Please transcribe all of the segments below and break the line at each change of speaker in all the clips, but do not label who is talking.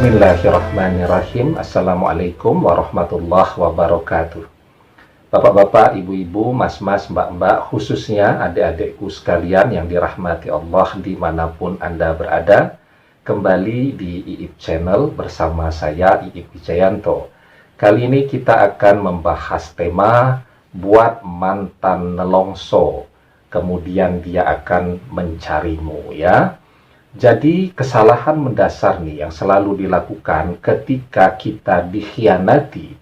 Bismillahirrahmanirrahim. Assalamualaikum warahmatullahi wabarakatuh. Bapak-bapak, ibu-ibu, mas-mas, mbak-mbak, khususnya adik-adikku sekalian yang dirahmati Allah dimanapun Anda berada, kembali di IIP Channel bersama saya, IIP Wijayanto. Kali ini kita akan membahas tema buat mantan nelongso, kemudian dia akan mencarimu, ya. Jadi kesalahan mendasar nih yang selalu dilakukan ketika kita dikhianati,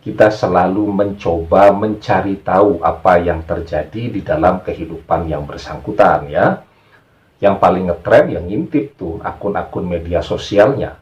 kita selalu mencoba mencari tahu apa yang terjadi di dalam kehidupan yang bersangkutan, ya. Yang paling ngetren yang ngintip tuh akun-akun media sosialnya.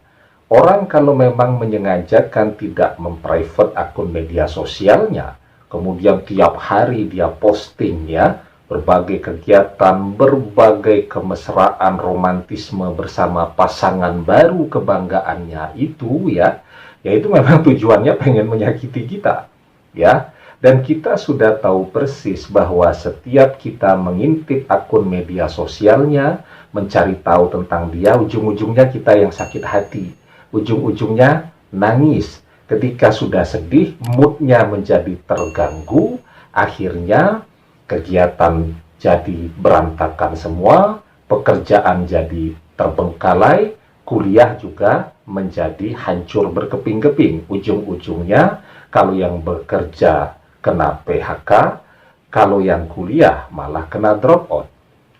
Orang kalau memang menyengajakan tidak memprivate akun media sosialnya, kemudian tiap hari dia posting, ya, berbagai kegiatan, berbagai kemesraan, romantisme bersama pasangan baru kebanggaannya itu, ya itu memang tujuannya pengen menyakiti kita, ya. Dan kita sudah tahu persis bahwa setiap kita mengintip akun media sosialnya, mencari tahu tentang dia, ujung-ujungnya kita yang sakit hati, ujung-ujungnya nangis. Ketika sudah sedih, moodnya menjadi terganggu, akhirnya kegiatan jadi berantakan semua, pekerjaan jadi terbengkalai, kuliah juga menjadi hancur berkeping-keping. Ujung-ujungnya, kalau yang bekerja kena PHK, kalau yang kuliah malah kena drop out.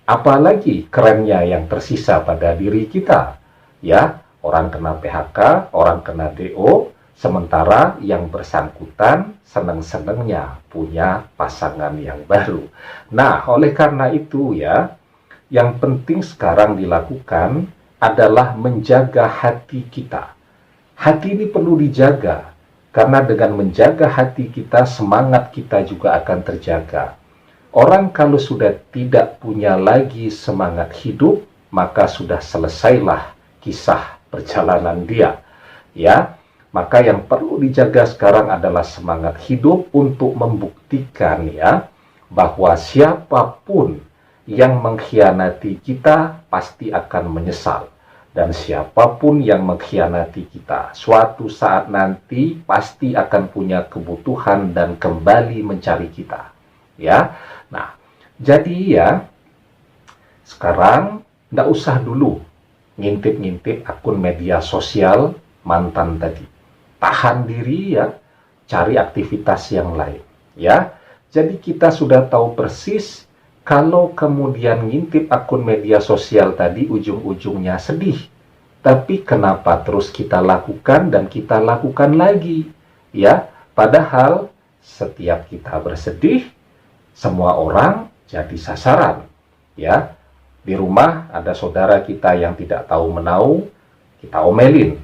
Apalagi kerennya yang tersisa pada diri kita, ya, orang kena PHK, orang kena DO, sementara yang bersangkutan seneng-senengnya punya pasangan yang baru. Nah, oleh karena itu, ya, yang penting sekarang dilakukan adalah menjaga hati kita. Hati ini perlu dijaga, karena dengan menjaga hati kita, semangat kita juga akan terjaga. Orang kalau sudah tidak punya lagi semangat hidup, maka sudah selesailah kisah perjalanan dia, ya. Maka yang perlu dijaga sekarang adalah semangat hidup untuk membuktikan, ya, bahwa siapapun yang mengkhianati kita pasti akan menyesal. Dan siapapun yang mengkhianati kita suatu saat nanti pasti akan punya kebutuhan dan kembali mencari kita, ya. Nah, jadi ya, sekarang nggak usah dulu ngintip-ngintip akun media sosial mantan tadi. Tahan diri, ya, cari aktivitas yang lain, ya. Jadi kita sudah tahu persis kalau kemudian ngintip akun media sosial tadi ujung-ujungnya sedih. Tapi kenapa terus kita lakukan dan kita lakukan lagi, ya? Padahal setiap kita bersedih, semua orang jadi sasaran, ya. Di rumah ada saudara kita yang tidak tahu menau, kita omelin.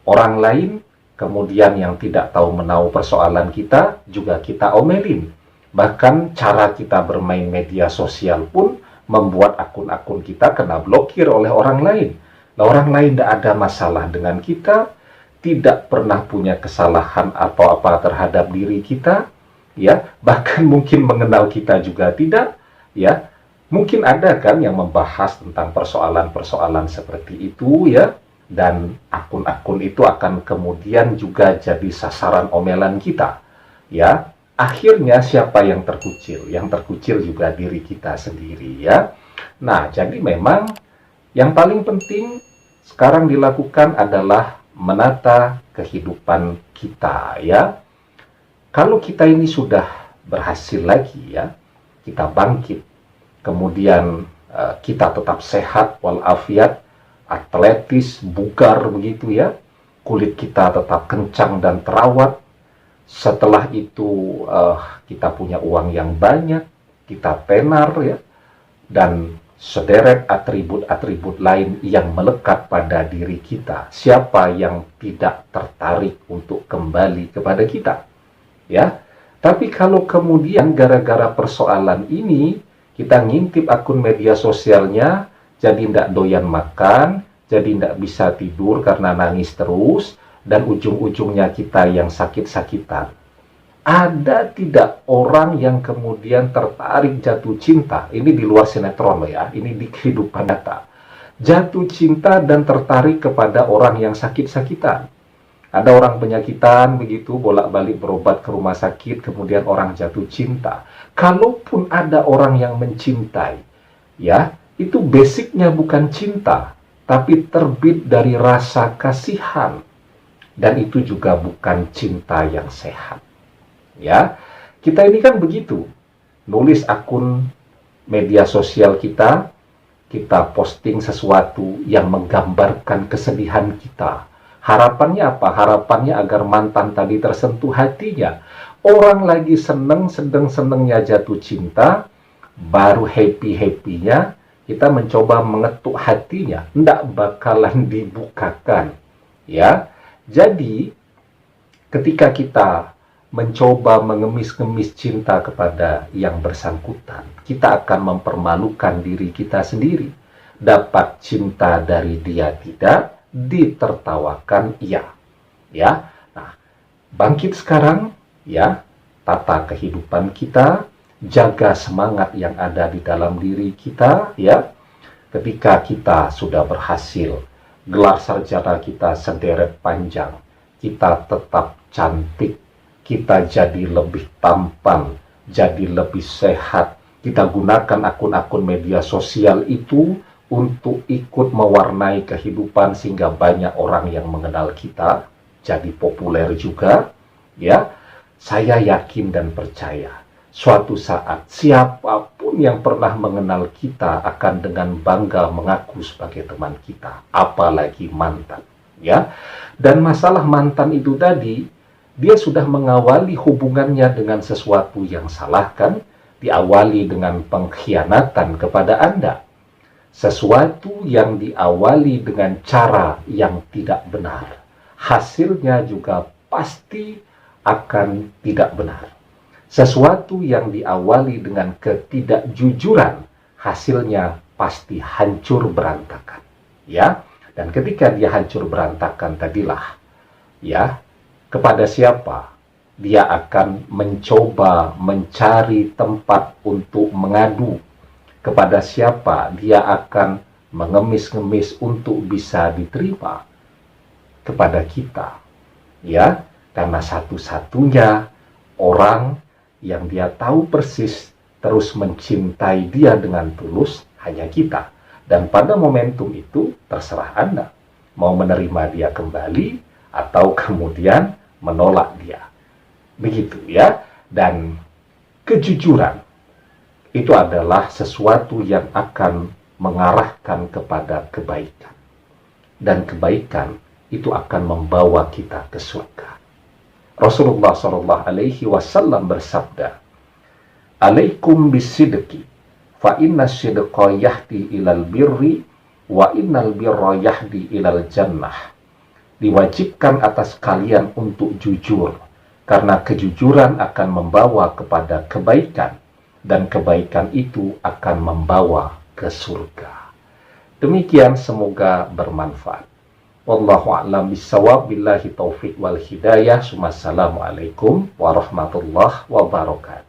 Orang lain kemudian yang tidak tahu menau persoalan kita juga kita omelin. Bahkan cara kita bermain media sosial pun membuat akun-akun kita kena blokir oleh orang lain. Nah, orang lain tidak ada masalah dengan kita, tidak pernah punya kesalahan apa-apa terhadap diri kita, ya. Bahkan mungkin mengenal kita juga tidak, ya. Mungkin ada kan yang membahas tentang persoalan-persoalan seperti itu, ya. Dan akun-akun itu akan kemudian juga jadi sasaran omelan kita, ya. Akhirnya siapa yang terkucil? Yang terkucil juga diri kita sendiri, ya. Nah, jadi memang yang paling penting sekarang dilakukan adalah menata kehidupan kita, ya. Kalau kita ini sudah berhasil lagi, ya, kita bangkit, kemudian kita tetap sehat walafiat, atletis, bugar begitu, ya. Kulit kita tetap kencang dan terawat. Setelah itu kita punya uang yang banyak, kita tenar, ya. Dan sederet atribut-atribut lain yang melekat pada diri kita. Siapa yang tidak tertarik untuk kembali kepada kita, ya. Tapi kalau kemudian gara-gara persoalan ini kita ngintip akun media sosialnya, jadi tidak doyan makan, jadi tidak bisa tidur karena nangis terus, dan ujung-ujungnya kita yang sakit-sakitan. Ada tidak orang yang kemudian tertarik jatuh cinta? Ini di luar sinetron loh, ya, ini di kehidupan nyata. jatuh cinta dan tertarik kepada orang yang sakit-sakitan. Ada orang penyakitan begitu, bolak-balik berobat ke rumah sakit, kemudian orang jatuh cinta. Kalaupun ada orang yang mencintai, ya, itu basicnya bukan cinta, tapi terbit dari rasa kasihan. Dan itu juga bukan cinta yang sehat. Ya, kita ini kan begitu. Nulis akun media sosial kita posting sesuatu yang menggambarkan kesedihan kita. Harapannya apa? Harapannya agar mantan tadi tersentuh hatinya. Orang lagi seneng-senengnya jatuh cinta, baru happy-happynya, kita mencoba mengetuk hatinya. Nggak bakalan dibukakan. Ya, jadi ketika kita mencoba mengemis-ngemis cinta kepada yang bersangkutan, kita akan mempermalukan diri kita sendiri. Dapat cinta dari dia tidak, ditertawakan iya. Ya. Nah, bangkit sekarang ya, tata kehidupan kita, jaga semangat yang ada di dalam diri kita ya. Ketika kita sudah berhasil, gelar sarjana kita sederet panjang, kita tetap cantik, kita jadi lebih tampan, jadi lebih sehat. Kita gunakan akun-akun media sosial itu untuk ikut mewarnai kehidupan sehingga banyak orang yang mengenal kita, jadi populer juga. Ya, saya yakin dan percaya suatu saat siapapun yang pernah mengenal kita akan dengan bangga mengaku sebagai teman kita, apalagi mantan. Ya, dan masalah mantan itu tadi, dia sudah mengawali hubungannya dengan sesuatu yang salah kan? Diawali dengan pengkhianatan kepada Anda. Sesuatu yang diawali dengan cara yang tidak benar, hasilnya juga pasti akan tidak benar. Sesuatu yang diawali dengan ketidakjujuran, hasilnya pasti hancur berantakan. Ya, dan ketika dia hancur berantakan tadilah, ya, kepada siapa dia akan mencoba mencari tempat untuk mengadu, kepada siapa dia akan mengemis-ngemis untuk bisa diterima, kepada kita. Ya, karena satu-satunya orang yang dia tahu persis terus mencintai dia dengan tulus hanya kita. Dan pada momentum itu terserah Anda mau menerima dia kembali atau kemudian menolak dia. Begitu ya. Dan kejujuran itu adalah sesuatu yang akan mengarahkan kepada kebaikan. Dan kebaikan itu akan membawa kita ke surga. Rasulullah SAW bersabda, "Alaikum bisidqi, fa inna sidqa yahdi ilal birri, wa innal birra yahdi ilal jannah." Diwajibkan atas kalian untuk jujur, karena kejujuran akan membawa kepada kebaikan, dan kebaikan itu akan membawa ke surga. Demikian, semoga bermanfaat. Wallahu a'lam bishawab, billahi taufiq wal hidayah. Assalamualaikum warahmatullahi wabarakatuh.